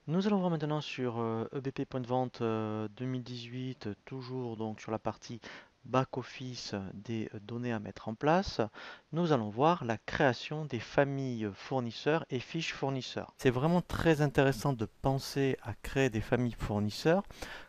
Nous allons voir maintenant sur EBP Point de Vente 2018, toujours donc sur la partie back-office des données à mettre en place. Nous allons voir la création des familles fournisseurs et fiches fournisseurs. C'est vraiment très intéressant de penser à créer des familles fournisseurs.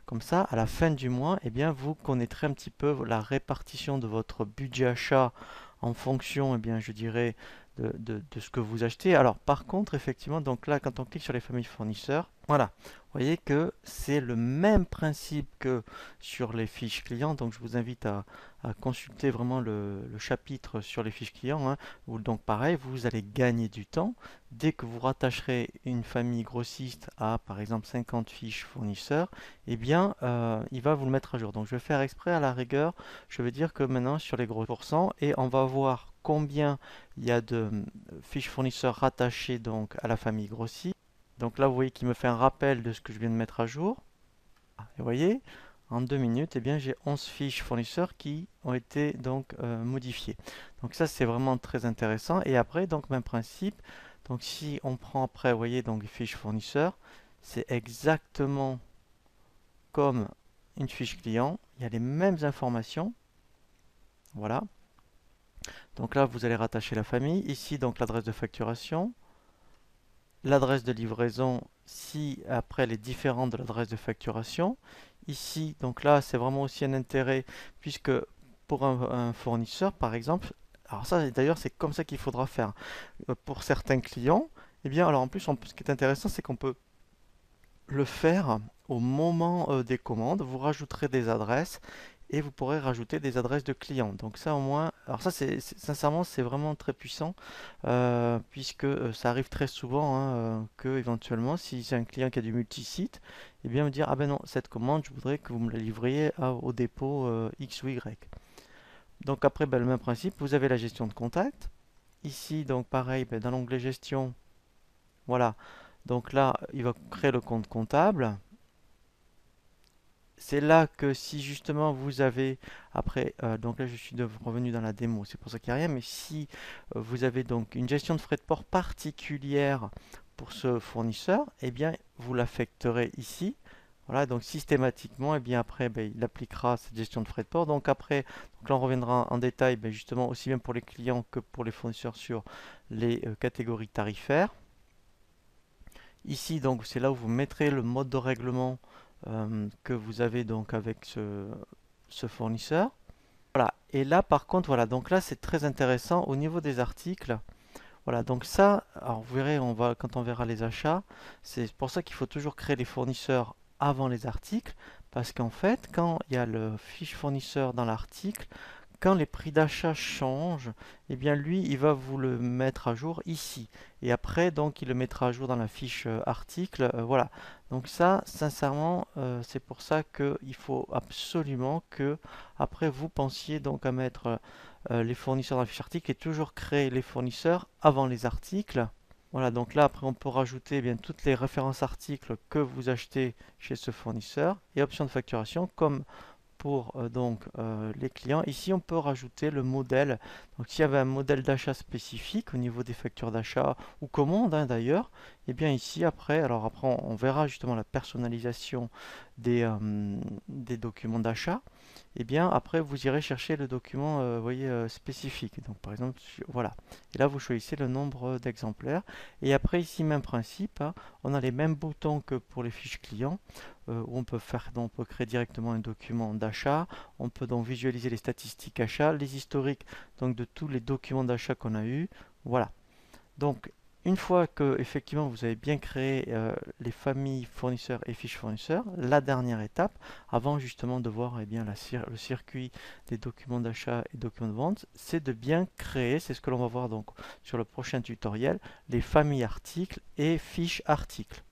Comme ça, à la fin du mois, eh bien, vous connaîtrez un petit peu la répartition de votre budget achat en fonction, eh bien, je dirais, de ce que vous achetez. Alors, par contre, effectivement, donc là, quand on clique sur les familles fournisseurs, voilà, vous voyez que c'est le même principe que sur les fiches clients. Donc, je vous invite à consulter vraiment le chapitre sur les fiches clients, hein, où donc, pareil, vous allez gagner du temps. Dès que vous rattacherez une famille grossiste à, par exemple, 50 fiches fournisseurs, eh bien, il va vous le mettre à jour. Donc, je vais faire exprès à la rigueur. Je vais dire que maintenant, sur les gros pourcents, et on va voir combien il y a de fiches fournisseurs rattachées donc à la famille grossiste. Donc là, vous voyez qu'il me fait un rappel de ce que je viens de mettre à jour. Et vous voyez, en 2 minutes, eh bien, j'ai 11 fiches fournisseurs qui ont été donc modifiées. Donc ça, c'est vraiment très intéressant. Et après, donc même principe. Donc si on prend après, vous voyez, donc les fiches fournisseurs, c'est exactement comme une fiche client. Il y a les mêmes informations. Voilà. Donc là, vous allez rattacher la famille. Ici, donc l'adresse de facturation. L'adresse de livraison si après elle est différente de l'adresse de facturation. Ici, donc là, c'est vraiment aussi un intérêt puisque pour un fournisseur, par exemple, alors ça d'ailleurs c'est comme ça qu'il faudra faire. Pour certains clients, eh bien alors en plus ce qui est intéressant c'est qu'on peut le faire au moment des commandes. Vous rajouterez des adresses et vous pourrez rajouter des adresses de clients. Donc ça au moins, alors ça sincèrement c'est vraiment très puissant puisque ça arrive très souvent hein, que éventuellement si c'est un client qui a du multisite, et bien me dire ah ben non cette commande je voudrais que vous me la livriez au dépôt X ou Y. Donc après ben, le même principe, vous avez la gestion de contact. Ici donc pareil ben, dans l'onglet gestion, voilà. Donc là il va créer le compte comptable. C'est là que si justement vous avez, après, donc là je suis revenu dans la démo, c'est pour ça qu'il n'y a rien, mais si vous avez donc une gestion de frais de port particulière pour ce fournisseur, eh bien vous l'affecterez ici. Voilà, donc systématiquement, et bien après, ben, il appliquera cette gestion de frais de port. Donc après, donc là on reviendra en détail, ben, justement aussi bien pour les clients que pour les fournisseurs sur les catégories tarifaires. Ici, donc, c'est là où vous mettrez le mode de règlement que vous avez donc avec ce fournisseur. Voilà. Et là, par contre, voilà. Donc là, c'est très intéressant au niveau des articles. Voilà. Donc ça, alors vous verrez, quand on verra les achats, c'est pour ça qu'il faut toujours créer les fournisseurs avant les articles, parce qu'en fait, quand il y a le fiche fournisseur dans l'article, quand les prix d'achat changent, eh bien lui, il va vous le mettre à jour ici. Et après, donc, il le mettra à jour dans la fiche article. Voilà. Donc ça, sincèrement, c'est pour ça qu'il faut absolument que, après, vous pensiez donc à mettre les fournisseurs dans la fiche article et toujours créer les fournisseurs avant les articles. Voilà, donc là, après, on peut rajouter eh bien toutes les références articles que vous achetez chez ce fournisseur et options de facturation comme pour les clients. Ici, on peut rajouter le modèle. Donc, s'il y avait un modèle d'achat spécifique au niveau des factures d'achat ou commandes hein, d'ailleurs, et bien ici après, alors après on verra justement la personnalisation des documents d'achat. Et bien après vous irez chercher le document vous voyez, spécifique. Donc par exemple, voilà. Et là vous choisissez le nombre d'exemplaires. Et après ici même principe, hein, on a les mêmes boutons que pour les fiches clients où on peut faire, donc, on peut créer directement un document d'achat. On peut donc visualiser les statistiques achats, les historiques donc de tous les documents d'achat qu'on a eu. Voilà. Donc une fois que effectivement vous avez bien créé les familles fournisseurs et fiches fournisseurs, la dernière étape, avant justement de voir eh bien, le circuit des documents d'achat et documents de vente, c'est de bien créer, c'est ce que l'on va voir donc sur le prochain tutoriel, les familles articles et fiches articles.